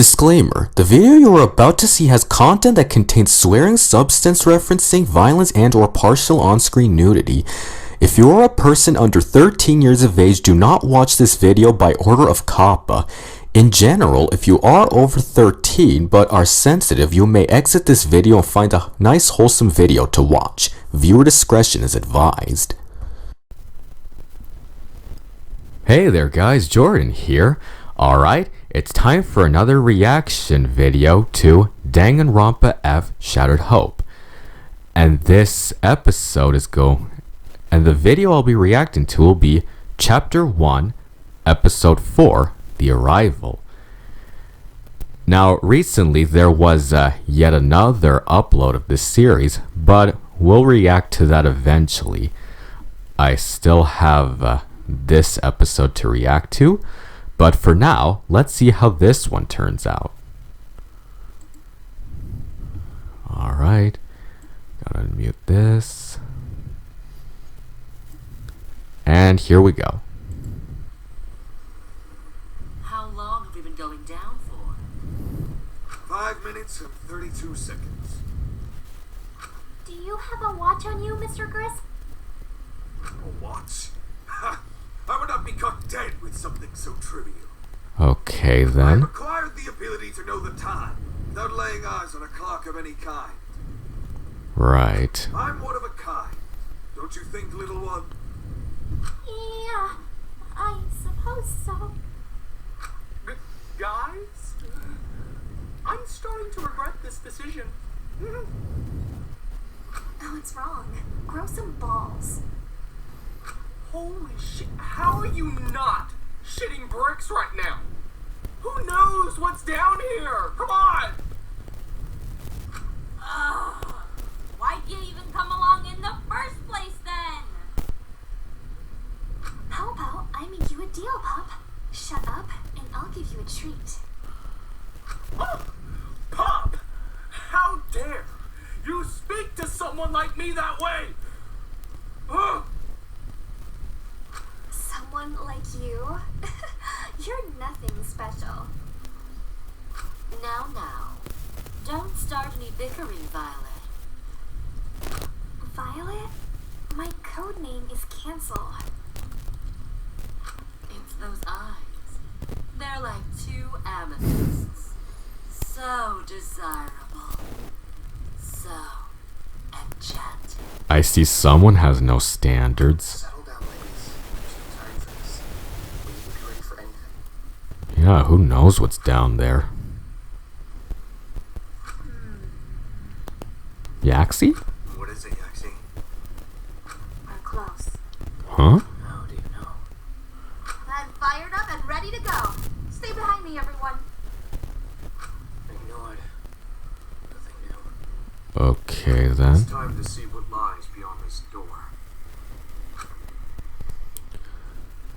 Disclaimer: the video you are about to see has content that contains swearing, substance referencing, violence, and or partial on-screen nudity. If you are a person under 13 years of age, do not watch this video by order of COPPA. In general, if you are over 13 but are sensitive, you may exit this video and find a nice wholesome video to watch. Viewer discretion is advised. Hey there guys, Jordan here. Alright, it's time for another reaction video to Danganronpa F Shattered Hope. And this episode and the video I'll be reacting to will be Chapter 1, Episode 4, The Arrival. Now, recently there was yet another upload of this series, but we'll react to that eventually. I still have this episode to react to, but for now, let's see how this one turns out. Alright, gotta unmute this. And here we go. How long have we been going down for? 5 minutes and 32 seconds. Do you have a watch on you, Mr. Gris? A watch? Ha! I would not be caught dead with something so trivial. Okay I then. acquired the ability to know the time without laying eyes on a clock of any kind. Right. I'm one of a kind. Don't you think, little one? Yeah, I suppose so. Guys, I'm starting to regret this decision. Oh, it's wrong. Grow some balls. Holy shit, how are you not shitting bricks right now? Who knows what's down here? Come on! Why'd you even come along in the first place then? How about I make you a deal, pup? Shut up, and I'll give you a treat. Oh, Pop! How dare you speak to someone like me that way? Ugh. Someone like you? You're nothing special. Now. Don't start any bickering, Violet. Violet? My code name is Cancel. It's those eyes. They're like two amethysts. So desirable. So enchanting. I see someone has no standards. Settle down, ladies. There's no time for this. We need to be ready for anything. Yeah, who knows what's down there? Yaxie? What is it, Yaxie? We're close. Huh? How do you know? I'm fired up and ready to go. Stay behind me, everyone. Ignored. Nothing new. Okay then. It's time to see what lies beyond this door.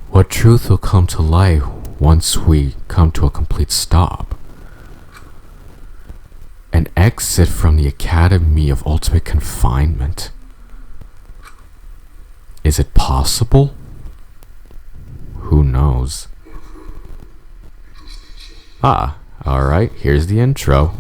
What truth will come to light once we come to a complete stop? An exit from the Academy of Ultimate Confinement. Is it possible? Who knows? Ah, alright, here's the intro.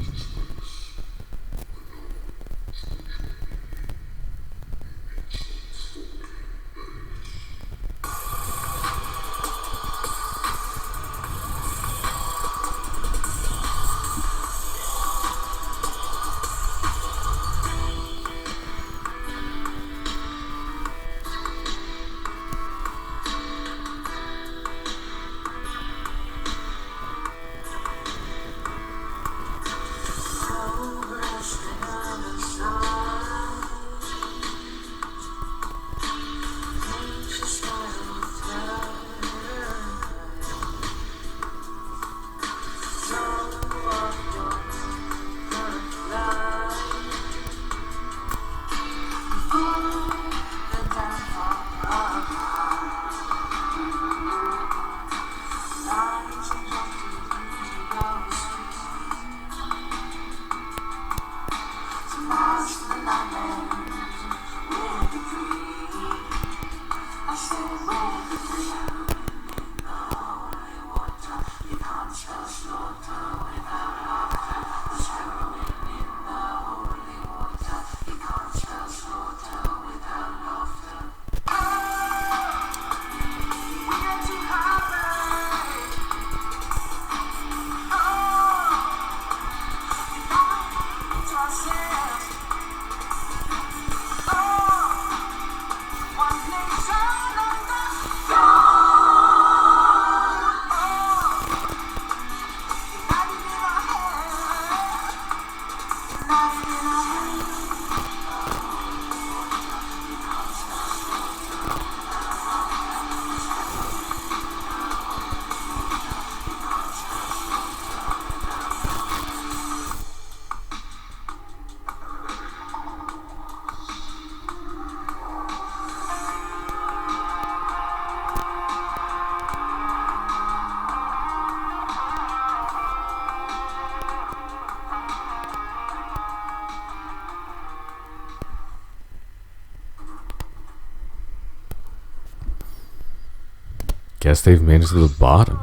Guess they've made it to the bottom.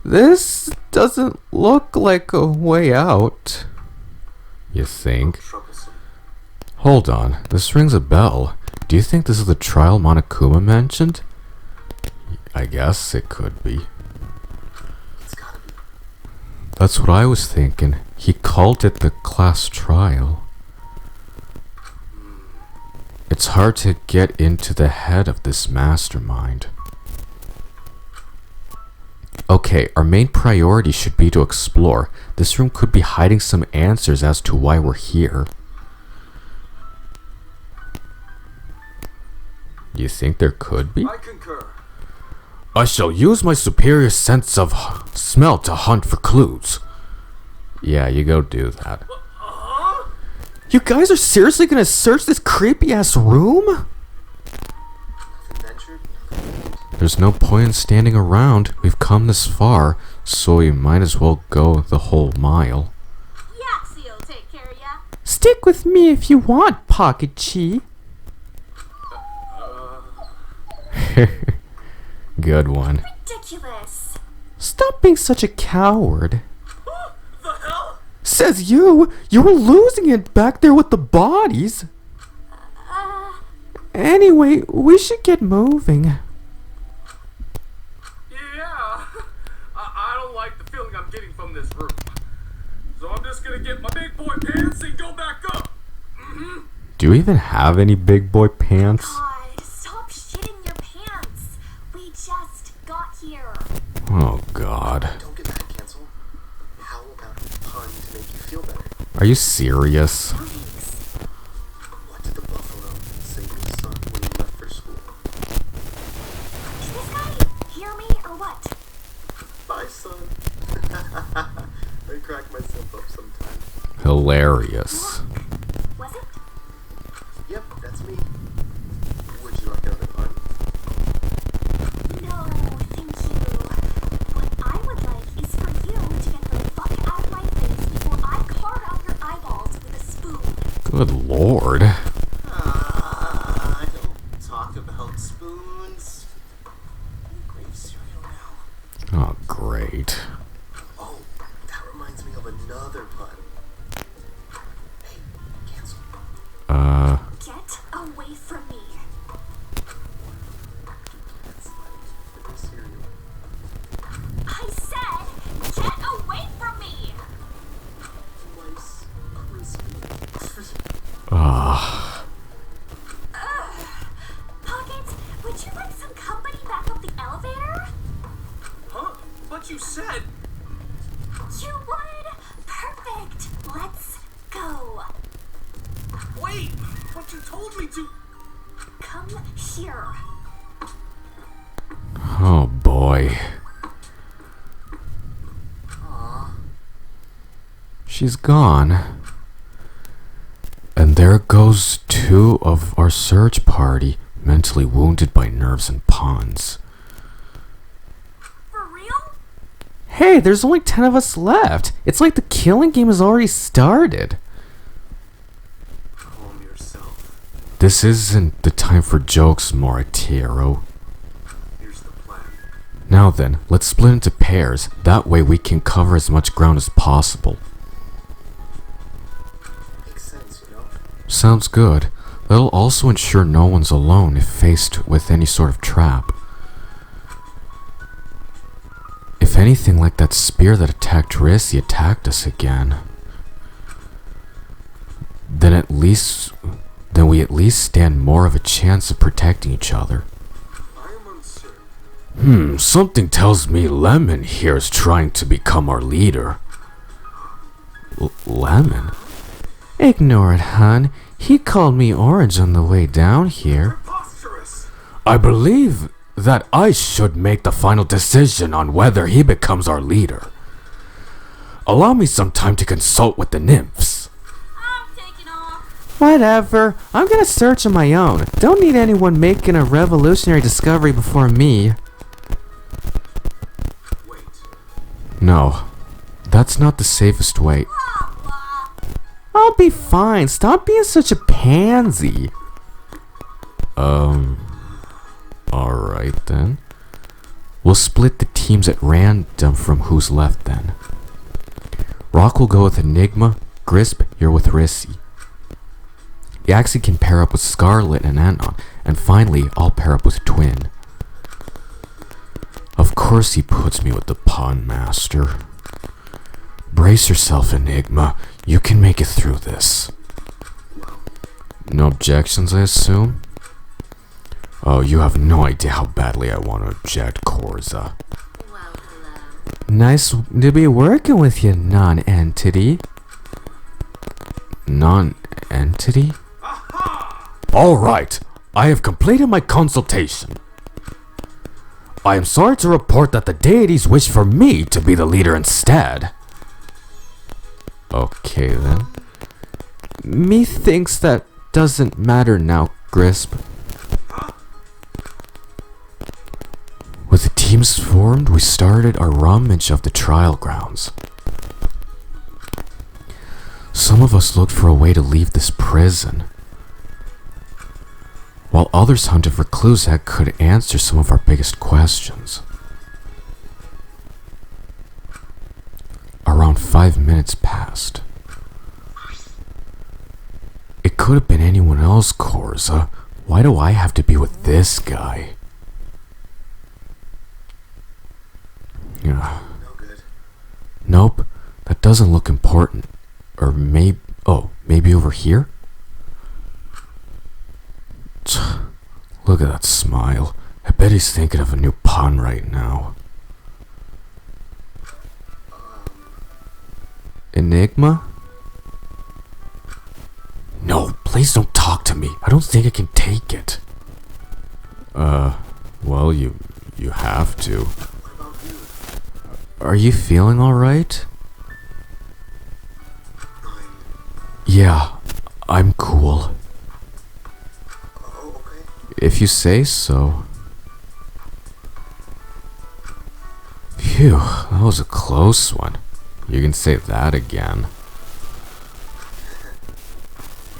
This doesn't look like a way out. You think? Troublesome. Hold on, this rings a bell. Do you think this is the trial Monokuma mentioned? I guess it could be. It's gotta be. That's what I was thinking. He called it the class trial. It's hard to get into the head of this mastermind. Okay, our main priority should be to explore. This room could be hiding some answers as to why we're here. You think there could be? I concur. I shall use my superior sense of smell to hunt for clues. Yeah, you go do that. You guys are seriously gonna search this creepy ass room? Nothing ventured, nothing gained. There's no point in standing around. We've come this far, so we might as well go the whole mile. Yaxie'll take care of ya. Stick with me if you want, Pocket Chi. Good one. Ridiculous. Stop being such a coward. The hell? Says you! You were losing it back there with the bodies! Anyway, we should get moving. Yeah. I don't like the feeling I'm getting from this room. So I'm just gonna get my big boy pants and go back up. Do you even have any big boy pants? God, stop shitting your pants. We just got here. Oh god. Don't get mad, Cancel. How about a pun to make you feel better? Are you serious? Thanks. What did the buffalo say to his son when he left for school? Did this guy hear me or what? Bye, son. I crack myself up sometimes. Hilarious. Was it? Yep, that's me. Would you like another pun? No, thank you. What I would like is for you to get the fuck out of my face before I carve out your eyeballs with a spoon. Good lord. I don't talk about spoons. Grave cereal now. Oh, great. Oh, that reminds me of another pun. Hey, Cancel. Get away from me. That's like grave cereal. I said, get away from me. Nice, crispy. Ah. Pocket, would you like some company back up the elevator? Huh? But you said. You would? Perfect. Let's go. Wait! But you told me to. Come here. Oh boy. She's gone. And there goes two of our search party, mentally wounded by nerves and puns. For real? Hey, there's only 10 of us left. It's like the killing game has already started. Calm yourself. This isn't the time for jokes, Moritero. Here's the plan. Now then, let's split into pairs. That way we can cover as much ground as possible. Makes sense, you know? Sounds good. That'll also ensure no one's alone if faced with any sort of trap. If anything like that spear that attacked Rissy attacked us again, then we at least stand more of a chance of protecting each other. I am uncertain. Something tells me Lemon here is trying to become our leader. Lemon? Ignore it, hun. He called me Orange on the way down here. Preposterous! I believe that I should make the final decision on whether he becomes our leader. Allow me some time to consult with the nymphs. I'm taking off. Whatever. I'm gonna search on my own. Don't need anyone making a revolutionary discovery before me. Wait. No, that's not the safest way. Blah, blah. I'll be fine. Stop being such a pansy. Alright then. We'll split the teams at random from who's left then. Rock will go with Enigma. Grisp, you're with Rissy. Yaxie can pair up with Scarlet and Anon. And finally, I'll pair up with Twin. Of course he puts me with the Pun Master. Brace yourself, Enigma. You can make it through this. No objections, I assume? Oh, you have no idea how badly I want to object, Korza. Well, hello. Nice to be working with you, non-entity. Non-entity? Alright, I have completed my consultation. I am sorry to report that the deities wish for me to be the leader instead. Okay then. Methinks that doesn't matter now, Grisp. With the teams formed, we started our rummage of the trial grounds. Some of us looked for a way to leave this prison, while others hunted for clues that could answer some of our biggest questions. Around 5 minutes passed. It could have been anyone else, Korza. Why do I have to be with this guy? Yeah. No good. Nope, that doesn't look important. Or maybe over here? Look at that smile. I bet he's thinking of a new pun right now. Enigma? No, please don't talk to me. I don't think I can take it. Well, you have to. What about you? Are you feeling alright? Yeah, I'm cool. Oh, okay. If you say so. Phew, that was a close one. You can say that again.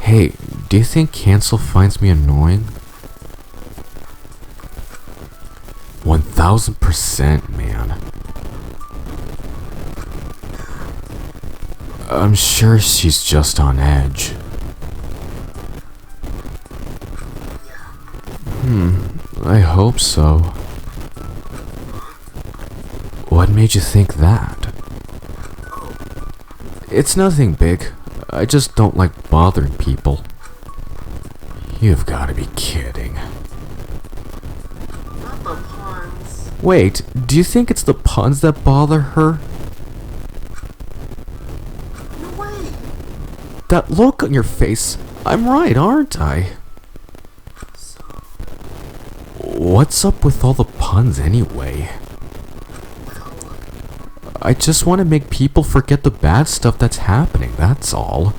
Hey, do you think Cancel finds me annoying? 1000%, man. I'm sure she's just on edge. I hope so. What made you think that? It's nothing big. I just don't like bothering people. You've got to be kidding. Not the puns. Wait, do you think it's the puns that bother her? No way. That look on your face. I'm right, aren't I? So, What's up with all the puns anyway? well, I just want to make people forget the bad stuff that's happening, that's all.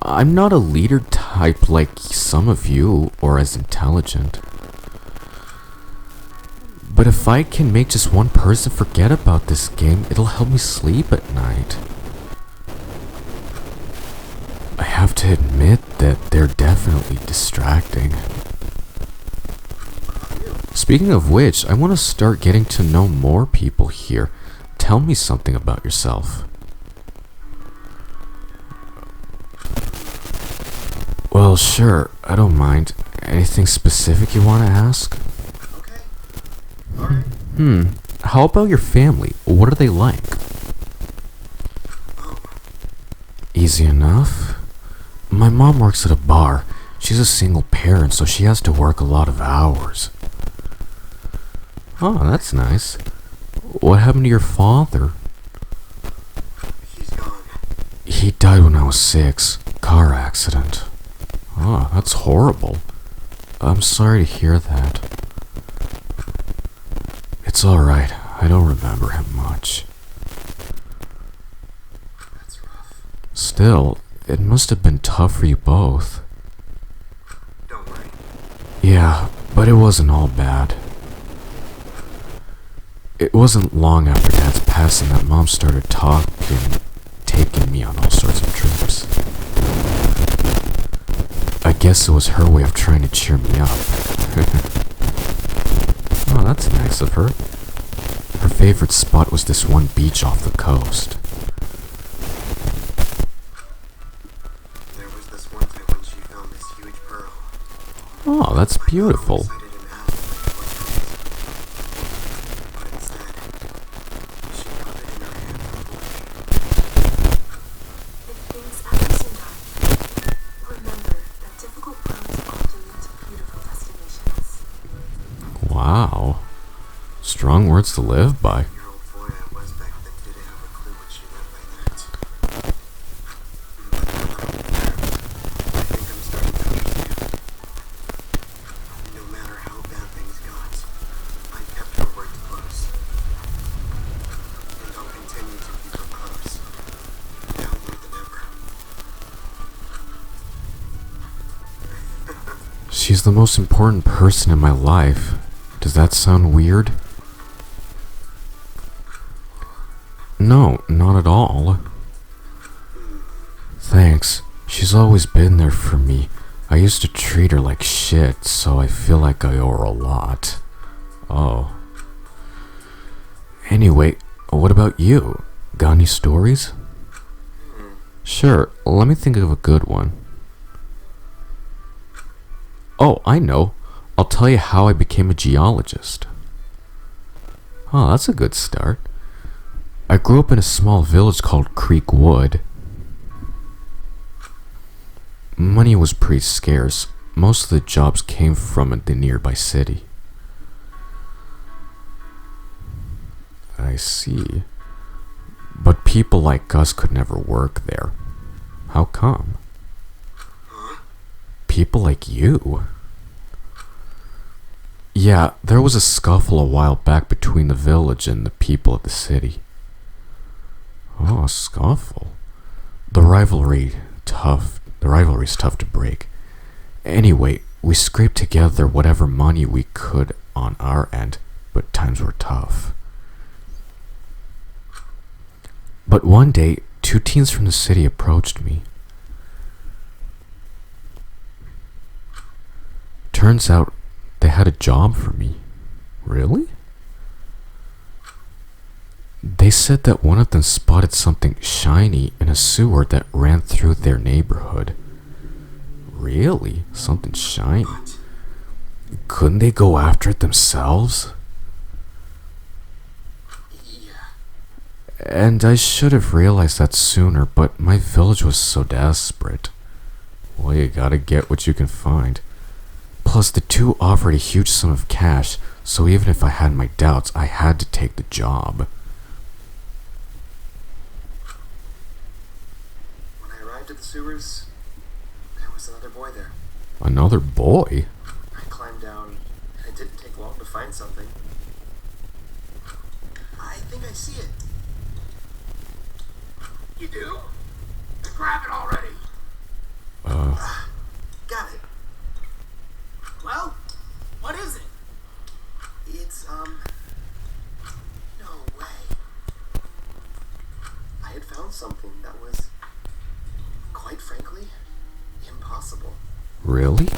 I'm not a leader type like some of you, or as intelligent. But if I can make just one person forget about this game, it'll help me sleep at night. I have to admit that they're definitely distracting. Speaking of which, I want to start getting to know more people here. Tell me something about yourself. Well, sure, I don't mind. Anything specific you want to ask? okay. Alright. How about your family? What are they like? Easy enough. My mom works at a bar. She's a single parent, so she has to work a lot of hours. Oh, that's nice. What happened to your father? He's gone. He died when I was 6. Car accident. Oh, that's horrible. I'm sorry to hear that. It's alright. I don't remember him much. That's rough. Still, it must have been tough for you both. Don't worry. Yeah, but it wasn't all bad. It wasn't long after Dad's passing that Mom started taking me on all sorts of trips. I guess it was her way of trying to cheer me up. Oh, that's nice of her. Her favorite spot was this one beach off the coast. There was this one time when she found this huge pearl. Oh, that's beautiful. I got all excited and asked if I could look at it. But instead, she put it in her hand and blushed. If things ever seem dark, remember that difficult roads often lead to beautiful destinations. Wow. Strong words to live by. 8-year-old boy I was back then didn't have a clue what she meant by that. But now that I'm older, I think I'm starting to understand. No matter how bad things got, I kept her word close. And I'll continue to keep her close. Now more than ever. She's the most important person in my life. Does that sound weird? No, not at all. Thanks. She's always been there for me. I used to treat her like shit, so I feel like I owe her a lot. Oh. Anyway, what about you? Got any stories? Sure, let me think of a good one. Oh, I know. I'll tell you how I became a geologist. Oh, that's a good start. I grew up in a small village called Creek Wood. Money was pretty scarce. Most of the jobs came from the nearby city. I see. But people like us could never work there. How come? People like you. Yeah, there was a scuffle a while back between the village and the people of the city. Oh, a scuffle. The rivalry's tough to break. Anyway, we scraped together whatever money we could on our end, but times were tough. But one day, 2 teens from the city approached me. Turns out they had a job for me. Really? They said that one of them spotted something shiny in a sewer that ran through their neighborhood. Really? Something shiny? Couldn't they go after it themselves? Yeah. And I should have realized that sooner, but my village was so desperate. Well, you gotta get what you can find. Plus, the 2 offered a huge sum of cash, so even if I had my doubts, I had to take the job. When I arrived at the sewers, there was another boy there. Another boy? I climbed down, and it didn't take long to find something. I think I see it. You do? Then grab it already. Got it. Well, what is it? It's, no way. I had found something that was, quite frankly, impossible. Really?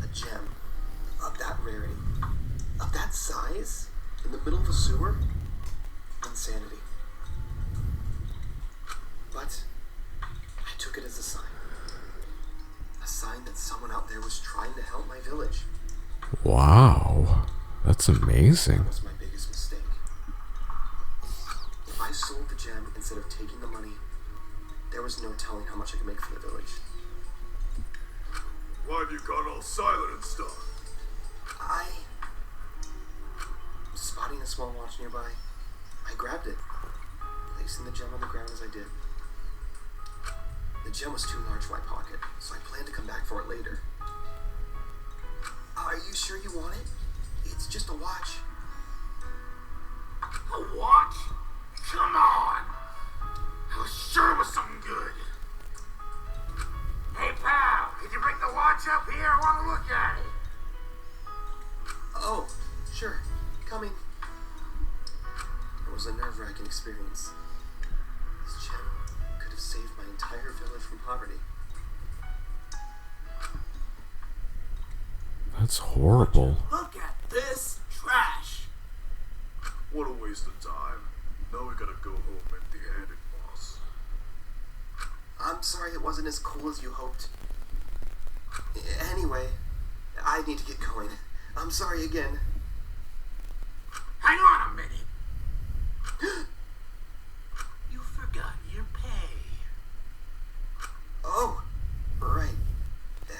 A gem of that rarity, of that size, in the middle of a sewer? Insanity. But I took it as a sign. A sign that someone out there was trying to help my village. Wow. That's amazing. That was my biggest mistake. If I sold the gem instead of taking the money, there was no telling how much I could make for the village. Why have you got all silent and stuff? I, spotting a small watch nearby, I grabbed it, placing the gem on the ground as I did. The gem was too large for my pocket, so I planned to come back for it later. Are you sure you want it? It's just a watch. A watch? Come on! I was sure it was something good. Hey, pal, could you bring the watch up here? I want to look at it. Oh, sure. Coming. It was a nerve-wracking experience. This gem could have saved my entire village from poverty. That's horrible. Look at this trash. What a waste of time. Now we gotta go home empty-handed, boss. I'm sorry it wasn't as cool as you hoped. Anyway, I need to get going. I'm sorry again. Hang on a minute. You forgot your pay. Oh, right.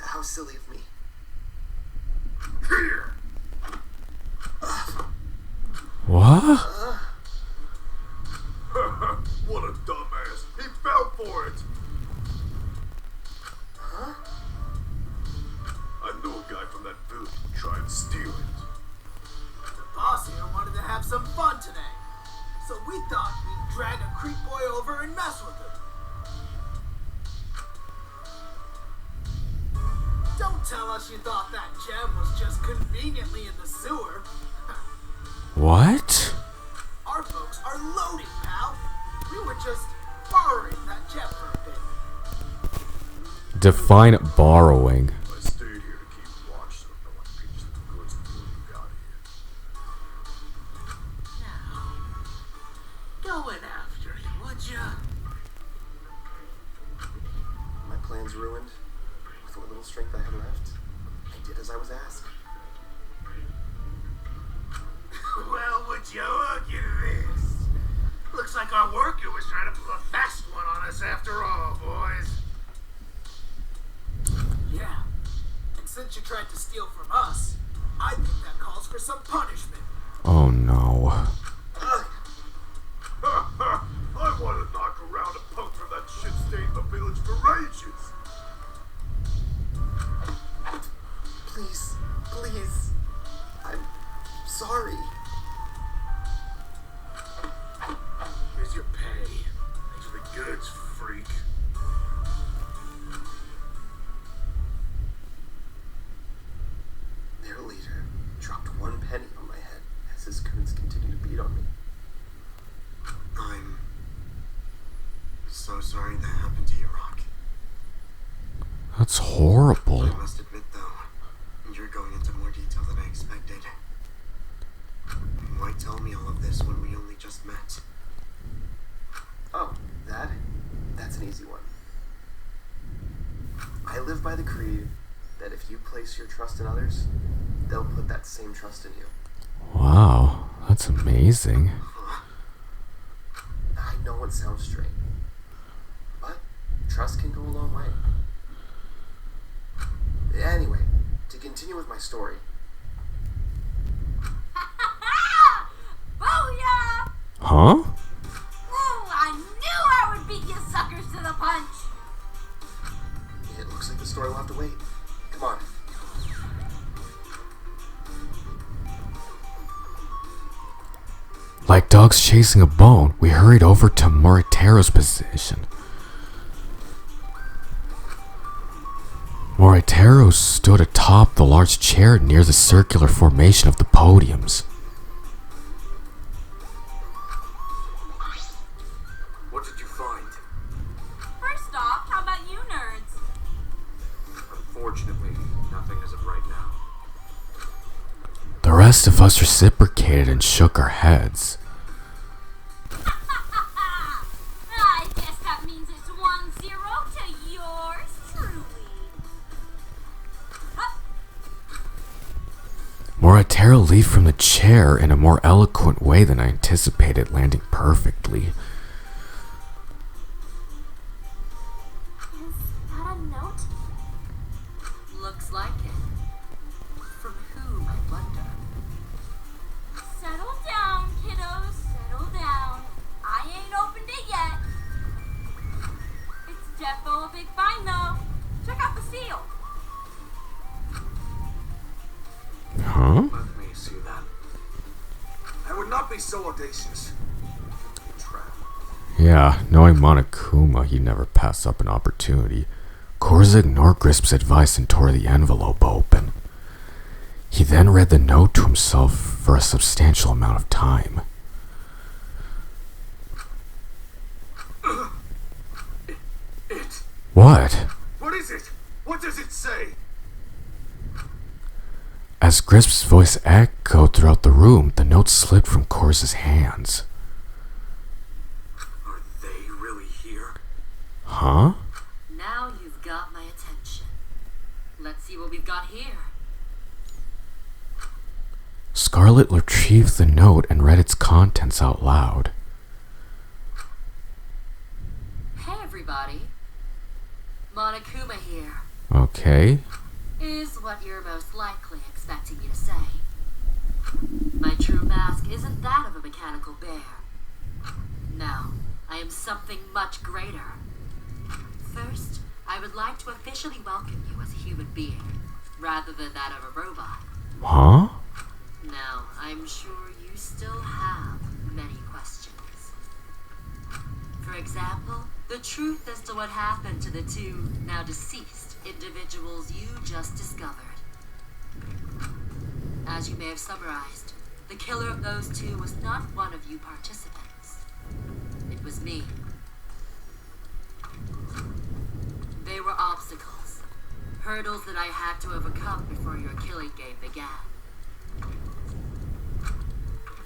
How silly of me. Here! What? What a dumbass. He fell for it. Huh? I knew a guy from that village would try and steal it. The boss here wanted to have some fun today. So we thought we'd drag a creep boy over and mess with him. Don't tell us you thought that gem was just conveniently in the sewer. What? Our folks are loaded, pal. We were just borrowing that gem for a bit. Define borrowing. I stayed here to keep watch so no one peeks at the goods before you got here. Now, go in after him, would ya? My plans ruined. With what little strength I had left, I did as I was asked. Well, would you look at this? Looks like our worker was trying to pull a fast one on us after all, boys. Yeah. And since you tried to steal from us, I think that calls for some punishment. Oh no. Ugh. I want to knock around a punk from that shit state in the village for ages. Please, please. I'm sorry. Here's your pay. Thanks for the goods, freak. Their leader dropped 1 penny on my head as his goons continued to beat on me. I'm so sorry that happened to you, Rock. That's horrible. I must admit, though, you're going into more detail than I expected. Why tell me all of this when we only just met? Oh, that's an easy one. I live by the creed that if you place your trust in others, they'll put that same trust in you. Wow, that's amazing. I know it sounds strange, but trust can go a long way. Anyway, to continue with my story. Booyah! Huh? Ooh, I knew I would beat you suckers to the punch! It looks like the story will have to wait. Come on. Like dogs chasing a bone, we hurried over to Moritero's position. Moritero stood atop the large chair near the circular formation of the podiums. What did you find? First off, how about you nerds? Unfortunately, nothing as of right now. The rest of us reciprocated and shook our heads. I guess that means it's 1-0 to yours truly. Huh. Moritero leaped from the chair in a more eloquent way than I anticipated, landing perfectly. Is that a note? Looks like it. From whom, I wonder? Settle down, kiddos. Settle down. I ain't opened it yet. It's defo a big find, though. Check out the seal. Huh? Let me see that. I would not be so audacious. Trap. Yeah, knowing Monokuma, he'd never pass up an opportunity. Korza ignored Grisp's advice and tore the envelope open. He then read the note to himself for a substantial amount of time. It. What? What is it? What does it say? As Grisp's voice echoed throughout the room, the note slipped from Korza's hands. Are they really here? Huh? Now you've got my attention. Let's see what we've got here. Scarlet retrieved the note and read its contents out loud. Hey everybody. Monokuma here. Okay. Is what you're most likely expecting me to say. My true mask isn't that of a mechanical bear. No, I am something much greater. First, I would like to officially welcome you as a human being, rather than that of a robot. Huh? Now, I'm sure you still have many questions. For example, the truth as to what happened to the two now deceased individuals you just discovered. As you may have summarized, the killer of those two was not one of you participants. It was me. They were obstacles, hurdles that I had to overcome before your killing game began.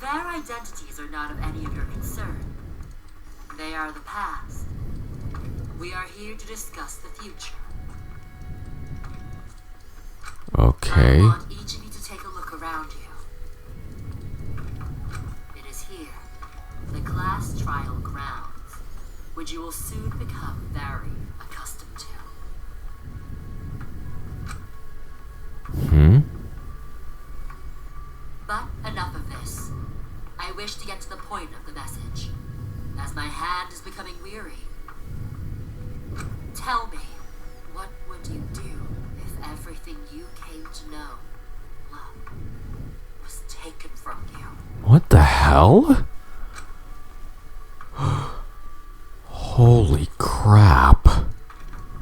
Their identities are not of any of your concern. They are the past. We are here to discuss the future. Okay. I want each of you to take a look around you. It is here, the class trial grounds, which you will soon become very accustomed to. But enough of this. I wish to get to the point of the message, as my hand is becoming weary. Tell me, what would you do if everything you came to know, love, was taken from you? What the hell? Holy crap.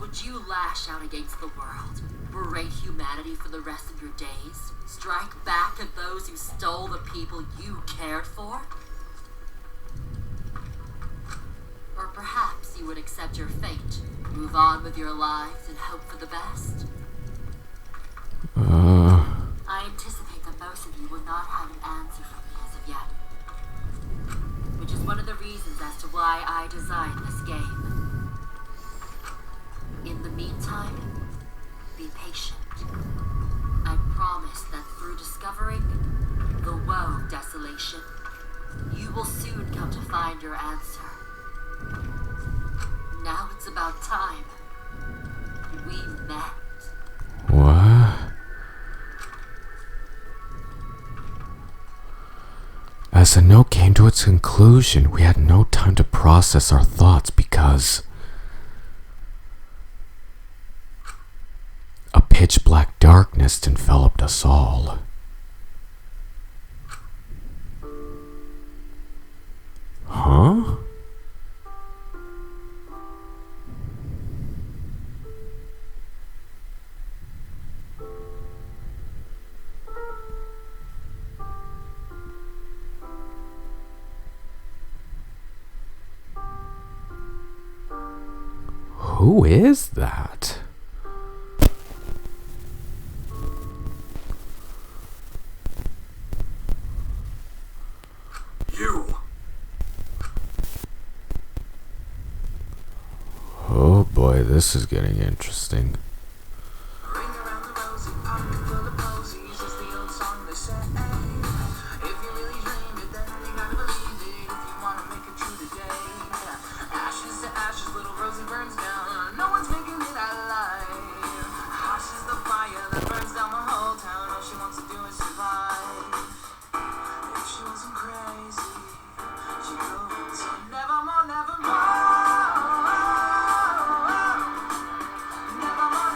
Would you lash out against the world, berate humanity for the rest of your days, strike back at those who stole the people you cared for? Or perhaps you would accept your fate, move on with your lives, and hope for the best? I anticipate that most of you will not have an answer for me as of yet. Which is one of the reasons as to why I designed this game. In the meantime, be patient. I promise that through discovering the woe of desolation, you will soon come to find your answer. Now it's about time. We met. What? As the note came to its conclusion, we had no time to process our thoughts because a pitch black darkness enveloped us all. Huh? Who is that? You! Oh boy, this is getting interesting. Ring around the rosy, pocket full of posies, is the old song they say. If you really dream it, then you gotta believe it. If you wanna make it true today, ashes to ashes, little Rosie burns down. No one's making it alive. Hush is the fire that burns down the whole town. All she wants to do is survive. If she wasn't crazy, she goes nevermore, nevermore. Nevermore,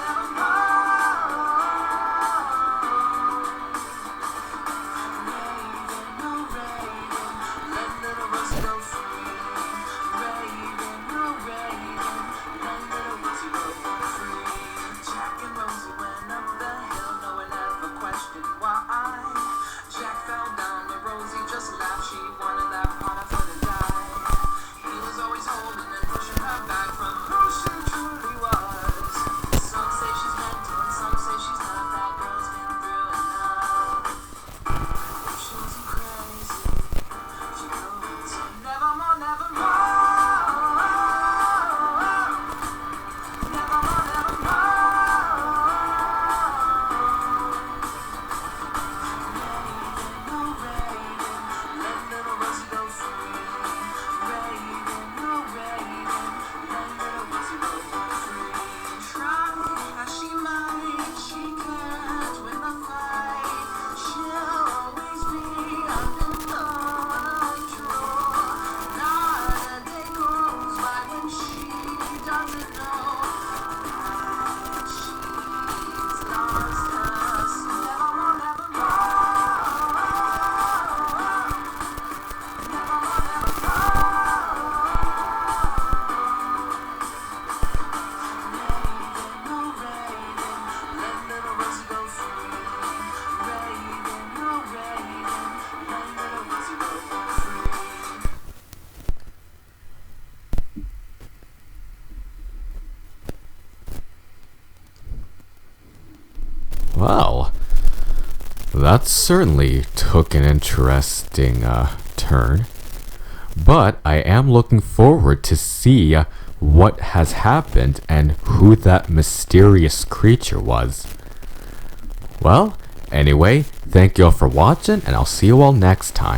Well, that certainly took an interesting turn. But I am looking forward to see what has happened and who that mysterious creature was. Well, anyway, thank you all for watching, and I'll see you all next time.